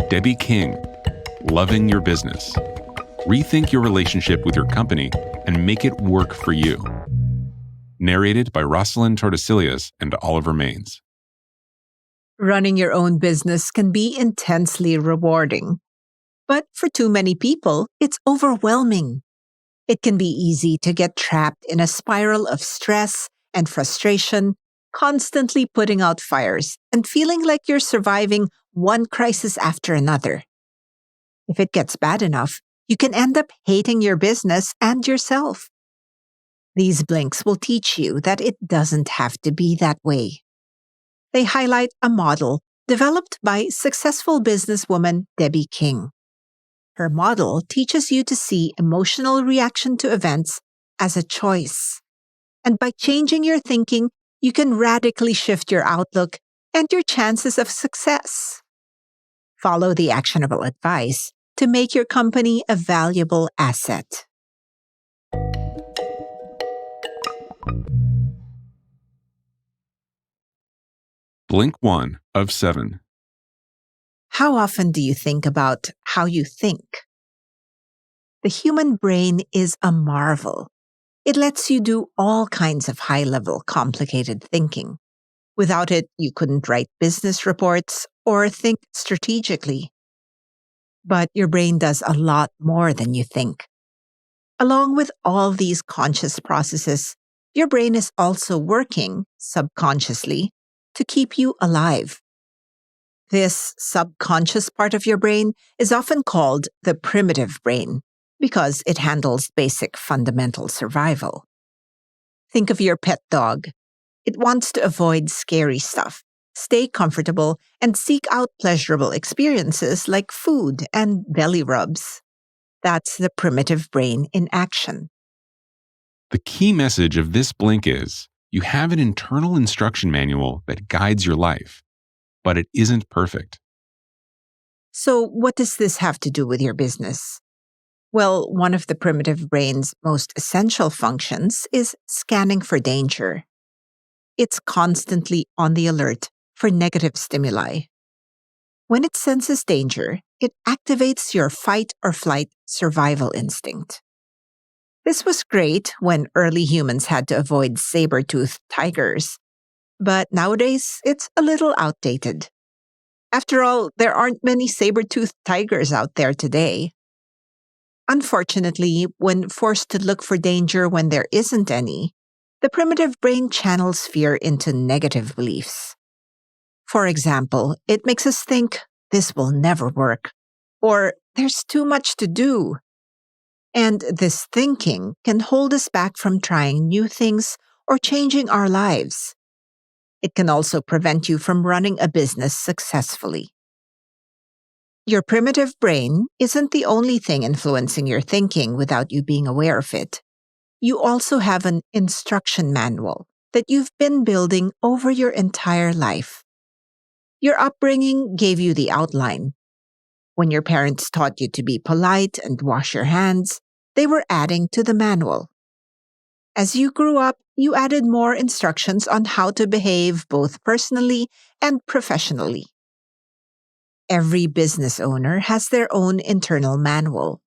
Debbie King, Loving Your Business. Rethink your relationship with your company and make it work for you. Narrated by Rosalind Tordesillas and Oliver Maines. Running your own business can be intensely rewarding. But for too many people, it's overwhelming. It can be easy to get trapped in a spiral of stress and frustration, constantly putting out fires and feeling like you're surviving one crisis after another. If it gets bad enough, you can end up hating your business and yourself. These blinks will teach you that it doesn't have to be that way. They highlight a model developed by successful businesswoman Debbie King. Her model teaches you to see emotional reaction to events as a choice. And by changing your thinking, you can radically shift your outlook and your chances of success. Follow the actionable advice to make your company a valuable asset. Blink 1 of 7. How often do you think about how you think? The human brain is a marvel. It lets you do all kinds of high-level, complicated thinking. Without it, you couldn't write business reports or think strategically. But your brain does a lot more than you think. Along with all these conscious processes, your brain is also working, subconsciously, to keep you alive. This subconscious part of your brain is often called the primitive brain because it handles basic fundamental survival. Think of your pet dog. It wants to avoid scary stuff, stay comfortable, and seek out pleasurable experiences like food and belly rubs. That's the primitive brain in action. The key message of this blink is you have an internal instruction manual that guides your life, but it isn't perfect. So, what does this have to do with your business? Well, one of the primitive brain's most essential functions is scanning for danger. It's constantly on the alert for negative stimuli. When it senses danger, it activates your fight or flight survival instinct. This was great when early humans had to avoid saber-toothed tigers, but nowadays it's a little outdated. After all, there aren't many saber-toothed tigers out there today. Unfortunately, when forced to look for danger when there isn't any, the primitive brain channels fear into negative beliefs. For example, it makes us think, this will never work, or there's too much to do. And this thinking can hold us back from trying new things or changing our lives. It can also prevent you from running a business successfully. Your primitive brain isn't the only thing influencing your thinking without you being aware of it. You also have an instruction manual that you've been building over your entire life. Your upbringing gave you the outline. When your parents taught you to be polite and wash your hands, they were adding to the manual. As you grew up, you added more instructions on how to behave both personally and professionally. Every business owner has their own internal manual.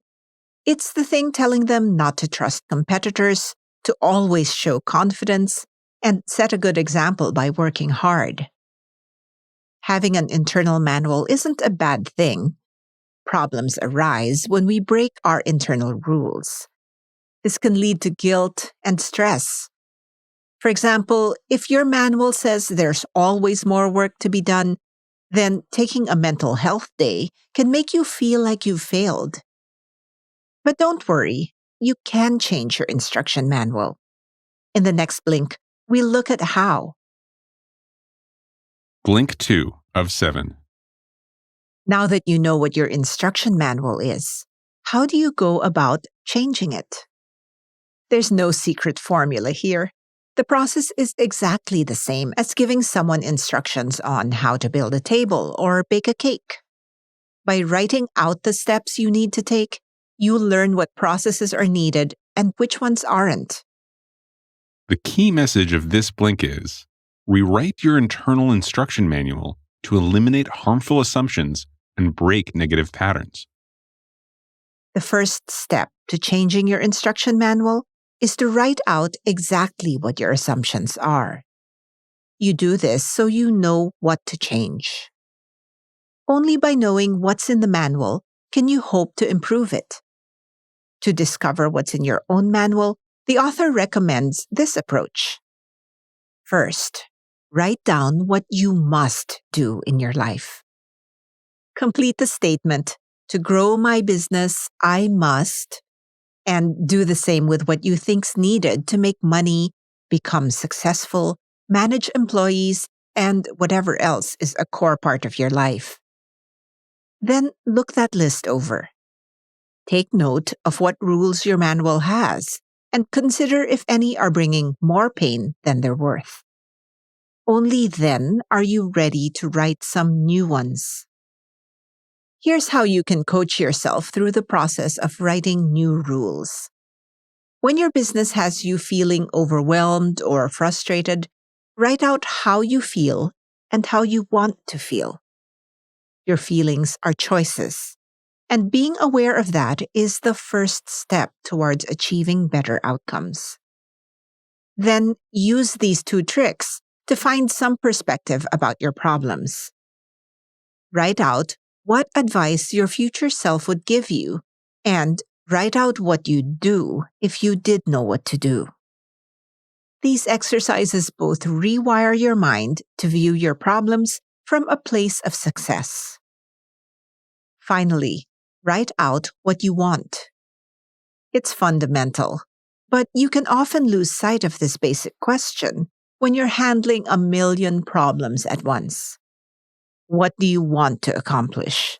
It's the thing telling them not to trust competitors, to always show confidence, and set a good example by working hard. Having an internal manual isn't a bad thing. Problems arise when we break our internal rules. This can lead to guilt and stress. For example, if your manual says there's always more work to be done, then taking a mental health day can make you feel like you've failed. But don't worry, you can change your instruction manual. In the next blink, we'll look at how. Blink 2 of 7. Now that you know what your instruction manual is, how do you go about changing it? There's no secret formula here. The process is exactly the same as giving someone instructions on how to build a table or bake a cake. By writing out the steps you need to take, you learn what processes are needed and which ones aren't. The key message of this blink is rewrite your internal instruction manual to eliminate harmful assumptions and break negative patterns. The first step to changing your instruction manual is to write out exactly what your assumptions are. You do this so you know what to change. Only by knowing what's in the manual can you hope to improve it. To discover what's in your own manual, the author recommends this approach. First, write down what you must do in your life. Complete the statement, "To grow my business, I must," and do the same with what you think's needed to make money, become successful, manage employees, and whatever else is a core part of your life. Then look that list over. Take note of what rules your manual has and consider if any are bringing more pain than they're worth. Only then are you ready to write some new ones. Here's how you can coach yourself through the process of writing new rules. When your business has you feeling overwhelmed or frustrated, write out how you feel and how you want to feel. Your feelings are choices, and being aware of that is the first step towards achieving better outcomes. Then use these two tricks to find some perspective about your problems. Write out what advice your future self would give you, and write out what you'd do if you did know what to do. These exercises both rewire your mind to view your problems from a place of success. Finally, write out what you want. It's fundamental, but you can often lose sight of this basic question when you're handling a million problems at once. What do you want to accomplish?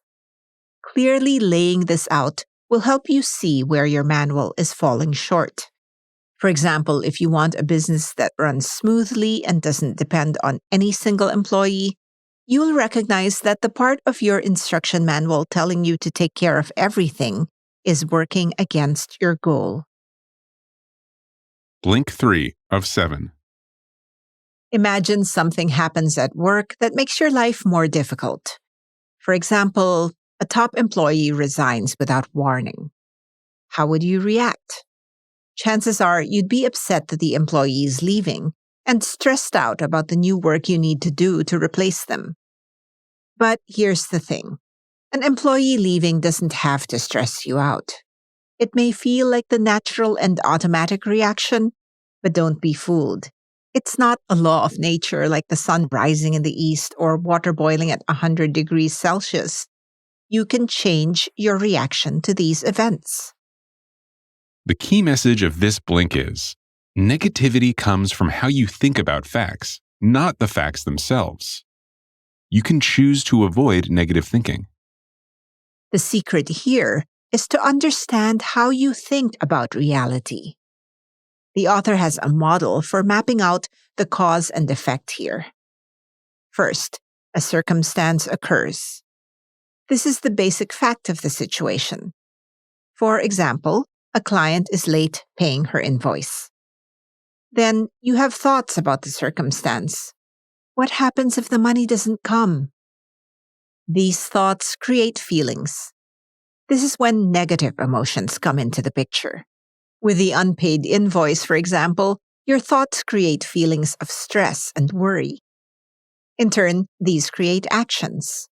Clearly laying this out will help you see where your manual is falling short. For example, if you want a business that runs smoothly and doesn't depend on any single employee, you'll recognize that the part of your instruction manual telling you to take care of everything is working against your goal. Blink 3 of 7. Imagine something happens at work that makes your life more difficult. For example, a top employee resigns without warning. How would you react? Chances are you'd be upset that the employee is leaving and stressed out about the new work you need to do to replace them. But here's the thing. An employee leaving doesn't have to stress you out. It may feel like the natural and automatic reaction, but don't be fooled. It's not a law of nature like the sun rising in the east or water boiling at 100 degrees Celsius. You can change your reaction to these events. The key message of this blink is, negativity comes from how you think about facts, not the facts themselves. You can choose to avoid negative thinking. The secret here is to understand how you think about reality. The author has a model for mapping out the cause and effect here. First, a circumstance occurs. This is the basic fact of the situation. For example, a client is late paying her invoice. Then you have thoughts about the circumstance. What happens if the money doesn't come? These thoughts create feelings. This is when negative emotions come into the picture. With the unpaid invoice, for example, your thoughts create feelings of stress and worry. In turn, these create actions.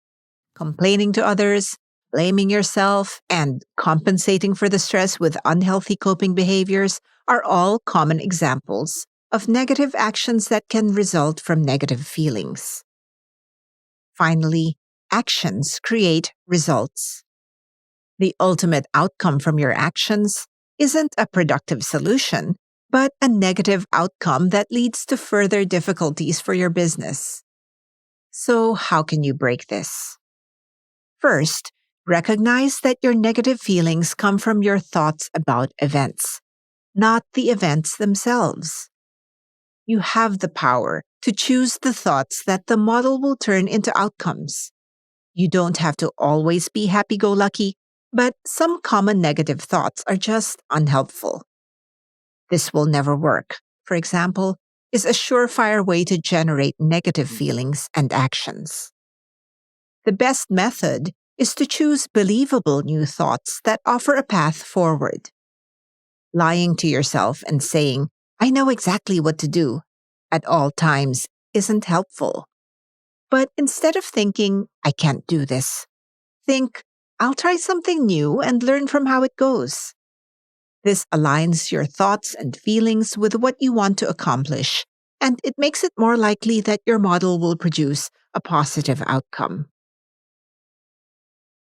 Complaining to others, blaming yourself, and compensating for the stress with unhealthy coping behaviors are all common examples of negative actions that can result from negative feelings. Finally, actions create results. The ultimate outcome from your actions isn't a productive solution, but a negative outcome that leads to further difficulties for your business. So, how can you break this? First, recognize that your negative feelings come from your thoughts about events, not the events themselves. You have the power to choose the thoughts that the model will turn into outcomes. You don't have to always be happy-go-lucky, but some common negative thoughts are just unhelpful. This will never work, for example, is a surefire way to generate negative feelings and actions. The best method is to choose believable new thoughts that offer a path forward. Lying to yourself and saying, "I know exactly what to do," at all times isn't helpful. But instead of thinking, "I can't do this," think, "I'll try something new and learn from how it goes." This aligns your thoughts and feelings with what you want to accomplish, and it makes it more likely that your model will produce a positive outcome.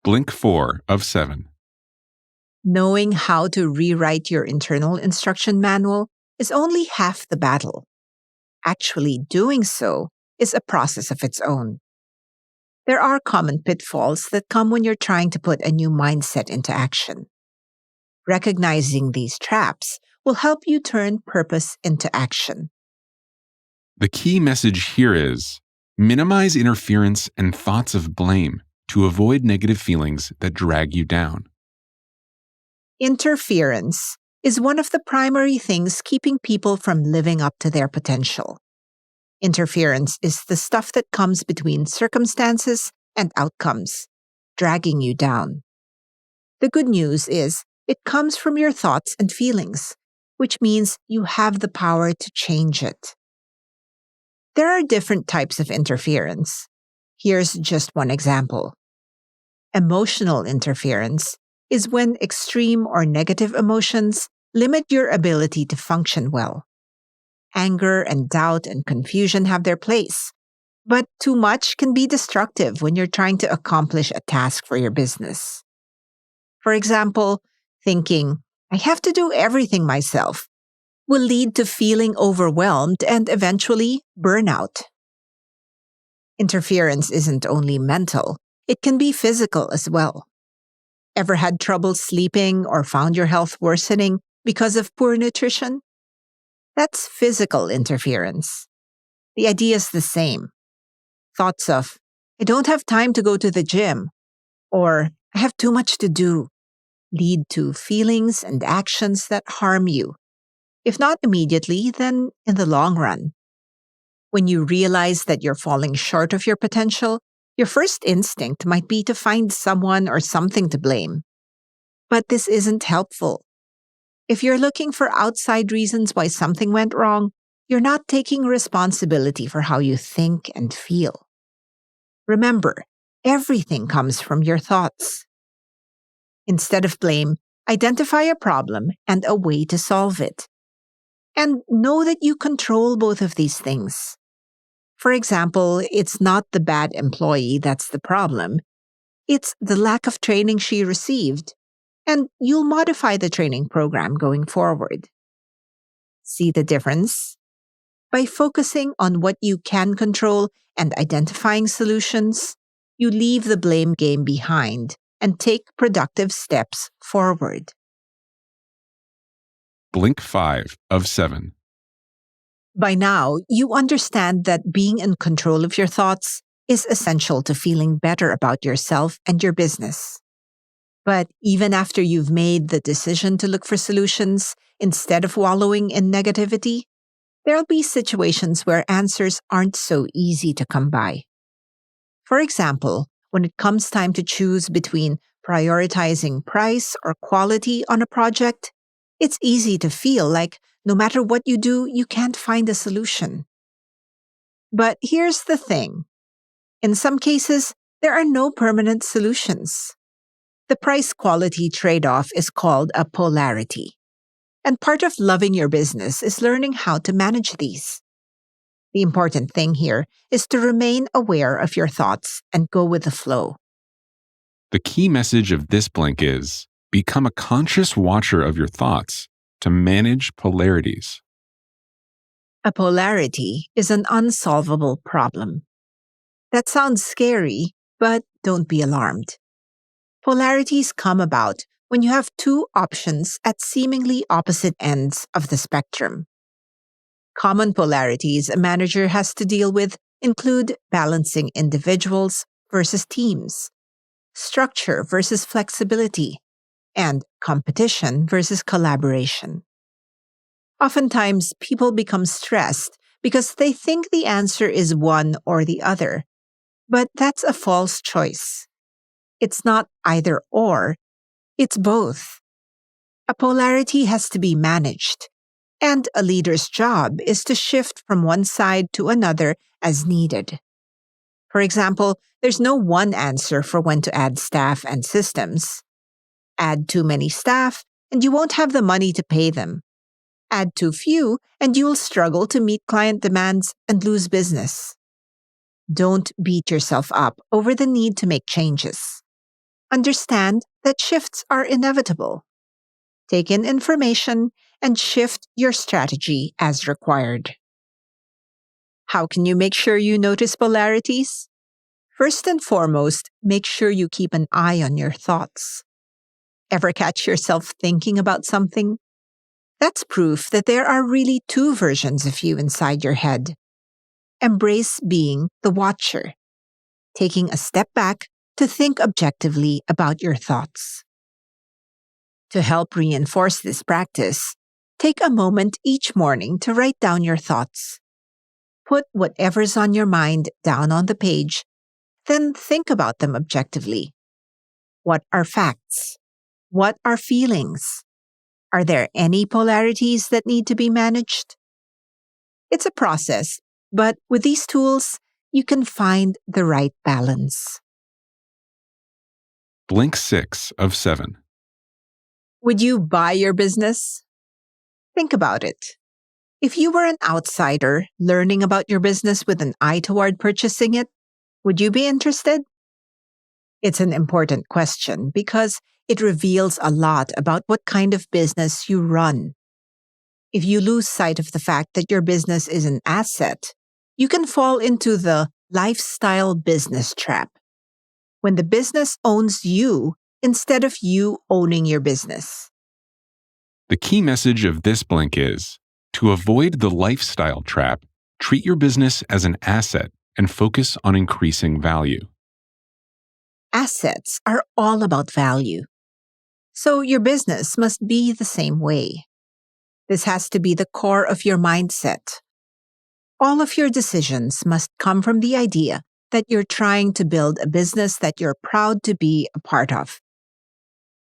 Blink 4 of 7. Knowing how to rewrite your internal instruction manual is only half the battle. Actually, doing so is a process of its own. There are common pitfalls that come when you're trying to put a new mindset into action. Recognizing these traps will help you turn purpose into action. The key message here is minimize interference and thoughts of blame to avoid negative feelings that drag you down. Interference is one of the primary things keeping people from living up to their potential. Interference is the stuff that comes between circumstances and outcomes, dragging you down. The good news is it comes from your thoughts and feelings, which means you have the power to change it. There are different types of interference. Here's just one example. Emotional interference is when extreme or negative emotions limit your ability to function well. Anger and doubt and confusion have their place, but too much can be destructive when you're trying to accomplish a task for your business. For example, thinking, "I have to do everything myself," will lead to feeling overwhelmed and eventually burnout. Interference isn't only mental, it can be physical as well. Ever had trouble sleeping or found your health worsening because of poor nutrition? That's physical interference. The idea is the same. Thoughts of, "I don't have time to go to the gym," or "I have too much to do," lead to feelings and actions that harm you. If not immediately, then in the long run. When you realize that you're falling short of your potential, your first instinct might be to find someone or something to blame. But this isn't helpful. If you're looking for outside reasons why something went wrong, you're not taking responsibility for how you think and feel. Remember, everything comes from your thoughts. Instead of blame, identify a problem and a way to solve it. And know that you control both of these things. For example, it's not the bad employee that's the problem. It's the lack of training she received. And you'll modify the training program going forward. See the difference? By focusing on what you can control and identifying solutions, you leave the blame game behind and take productive steps forward. Blink 5 of 7. By now, you understand that being in control of your thoughts is essential to feeling better about yourself and your business. But even after you've made the decision to look for solutions instead of wallowing in negativity, there'll be situations where answers aren't so easy to come by. For example, when it comes time to choose between prioritizing price or quality on a project, it's easy to feel like no matter what you do, you can't find a solution. But here's the thing. In some cases, there are no permanent solutions. The price-quality trade-off is called a polarity. And part of loving your business is learning how to manage these. The important thing here is to remain aware of your thoughts and go with the flow. The key message of this blink is become a conscious watcher of your thoughts to manage polarities. A polarity is an unsolvable problem. That sounds scary, but don't be alarmed. Polarities come about when you have two options at seemingly opposite ends of the spectrum. Common polarities a manager has to deal with include balancing individuals versus teams, structure versus flexibility, and competition versus collaboration. Oftentimes, people become stressed because they think the answer is one or the other. But that's a false choice. It's not either or, it's both. A polarity has to be managed, and a leader's job is to shift from one side to another as needed. For example, there's no one answer for when to add staff and systems. Add too many staff, and you won't have the money to pay them. Add too few, and you'll struggle to meet client demands and lose business. Don't beat yourself up over the need to make changes. Understand that shifts are inevitable. Take in information and shift your strategy as required. How can you make sure you notice polarities? First and foremost, make sure you keep an eye on your thoughts. Ever catch yourself thinking about something? That's proof that there are really two versions of you inside your head. Embrace being the watcher, taking a step back to think objectively about your thoughts. To help reinforce this practice, take a moment each morning to write down your thoughts. Put whatever's on your mind down on the page, then think about them objectively. What are facts? What are feelings? Are there any polarities that need to be managed? It's a process, but with these tools, you can find the right balance. Blink 6 of 7. Would you buy your business? Think about it. If you were an outsider learning about your business with an eye toward purchasing it, would you be interested? It's an important question because it reveals a lot about what kind of business you run. If you lose sight of the fact that your business is an asset, you can fall into the lifestyle business trap, when the business owns you instead of you owning your business. The key message of this blink is, to avoid the lifestyle trap, treat your business as an asset and focus on increasing value. Assets are all about value. So your business must be the same way. This has to be the core of your mindset. All of your decisions must come from the idea that you're trying to build a business that you're proud to be a part of.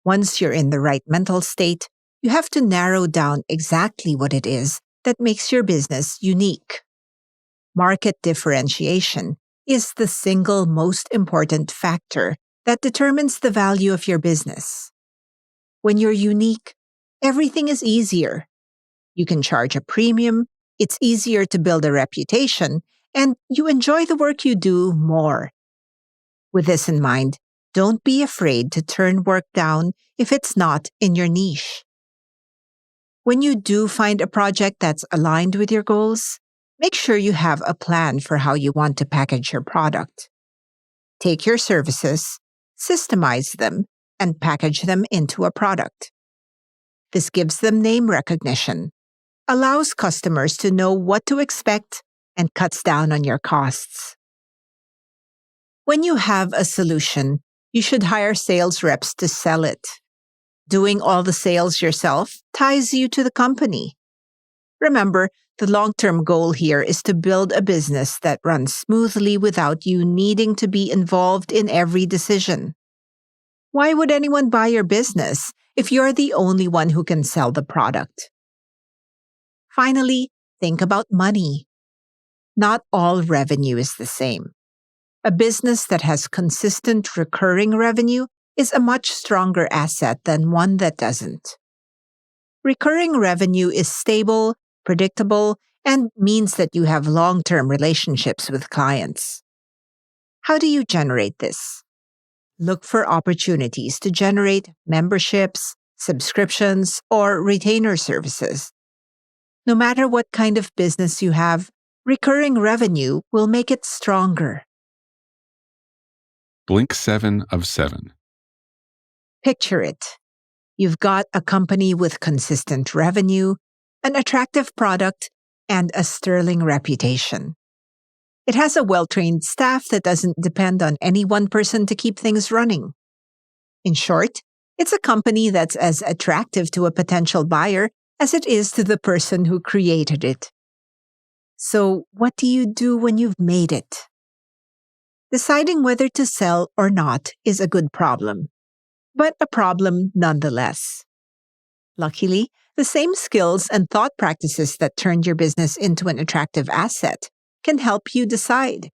Once you're in the right mental state, you have to narrow down exactly what it is that makes your business unique. Market differentiation is the single most important factor that determines the value of your business. When you're unique, everything is easier. You can charge a premium, it's easier to build a reputation, and you enjoy the work you do more. With this in mind, don't be afraid to turn work down if it's not in your niche. When you do find a project that's aligned with your goals, make sure you have a plan for how you want to package your product. Take your services, systemize them, and package them into a product. This gives them name recognition, allows customers to know what to expect, and cuts down on your costs. When you have a solution, you should hire sales reps to sell it. Doing all the sales yourself ties you to the company. Remember, the long-term goal here is to build a business that runs smoothly without you needing to be involved in every decision. Why would anyone buy your business if you're the only one who can sell the product? Finally, think about money. Not all revenue is the same. A business that has consistent recurring revenue is a much stronger asset than one that doesn't. Recurring revenue is stable, predictable, and means that you have long-term relationships with clients. How do you generate this? Look for opportunities to generate memberships, subscriptions, or retainer services. No matter what kind of business you have, recurring revenue will make it stronger. Blink 7 of 7. Picture it. You've got a company with consistent revenue, an attractive product, and a sterling reputation. It has a well-trained staff that doesn't depend on any one person to keep things running. In short, it's a company that's as attractive to a potential buyer as it is to the person who created it. So, what do you do when you've made it? Deciding whether to sell or not is a good problem, but a problem nonetheless. Luckily, the same skills and thought practices that turned your business into an attractive asset can help you decide.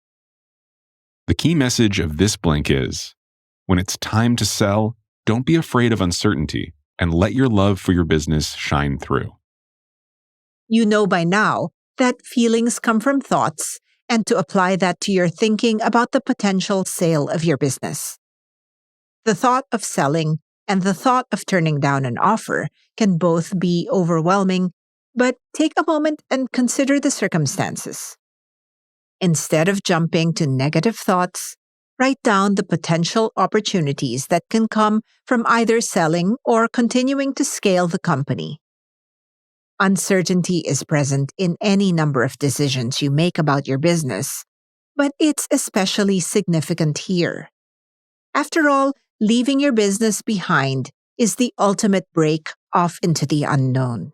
The key message of this blink is, when it's time to sell, don't be afraid of uncertainty and let your love for your business shine through. You know by now that feelings come from thoughts, and to apply that to your thinking about the potential sale of your business. The thought of selling and the thought of turning down an offer can both be overwhelming, but take a moment and consider the circumstances. Instead of jumping to negative thoughts, write down the potential opportunities that can come from either selling or continuing to scale the company. Uncertainty is present in any number of decisions you make about your business, but it's especially significant here. After all, leaving your business behind is the ultimate break off into the unknown.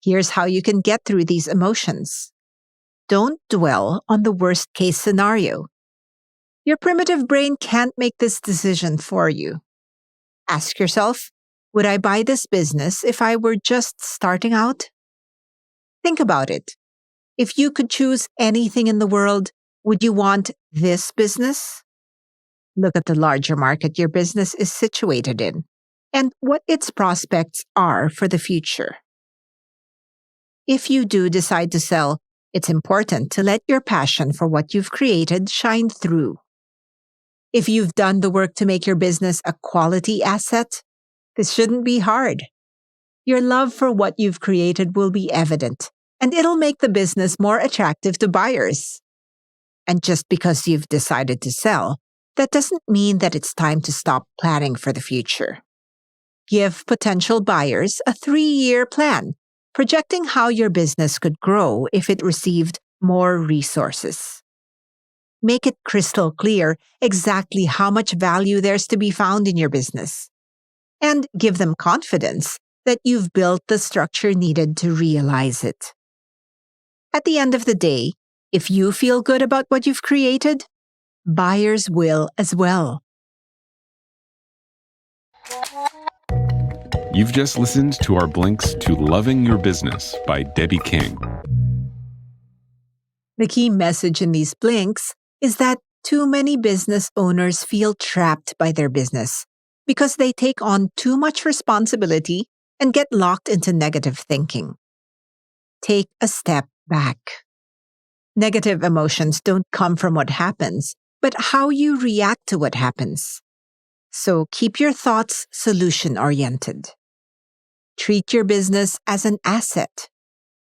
Here's how you can get through these emotions. Don't dwell on the worst-case scenario. Your primitive brain can't make this decision for you. Ask yourself, would I buy this business if I were just starting out? Think about it. If you could choose anything in the world, would you want this business? Look at the larger market your business is situated in and what its prospects are for the future. If you do decide to sell, it's important to let your passion for what you've created shine through. If you've done the work to make your business a quality asset, this shouldn't be hard. Your love for what you've created will be evident, and it'll make the business more attractive to buyers. And just because you've decided to sell, that doesn't mean that it's time to stop planning for the future. Give potential buyers a 3-year plan, projecting how your business could grow if it received more resources. Make it crystal clear exactly how much value there's to be found in your business, and give them confidence that you've built the structure needed to realize it. At the end of the day, if you feel good about what you've created, buyers will as well. You've just listened to our blinks to Loving Your Business by Debbie King. The key message in these blinks is that too many business owners feel trapped by their business because they take on too much responsibility and get locked into negative thinking. Take a step back. Negative emotions don't come from what happens, but how you react to what happens. So keep your thoughts solution-oriented. Treat your business as an asset.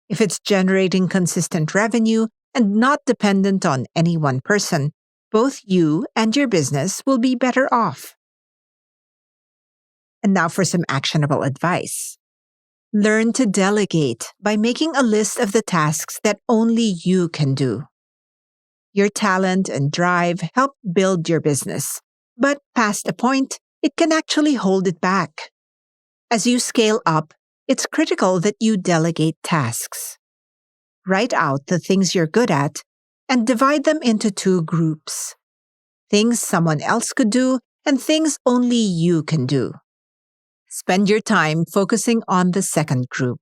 If it's generating consistent revenue and not dependent on any one person, both you and your business will be better off. And now for some actionable advice. Learn to delegate by making a list of the tasks that only you can do. Your talent and drive help build your business, but past a point, it can actually hold it back. As you scale up, it's critical that you delegate tasks. Write out the things you're good at and divide them into 2 groups. Things someone else could do and things only you can do. Spend your time focusing on the second group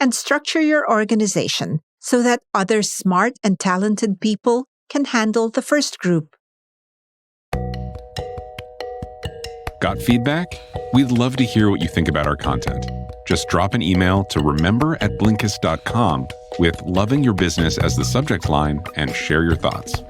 and structure your organization so that other smart and talented people can handle the first group. Got feedback? We'd love to hear what you think about our content. Just drop an email to remember@blinkist.com with Loving Your Business as the subject line and share your thoughts.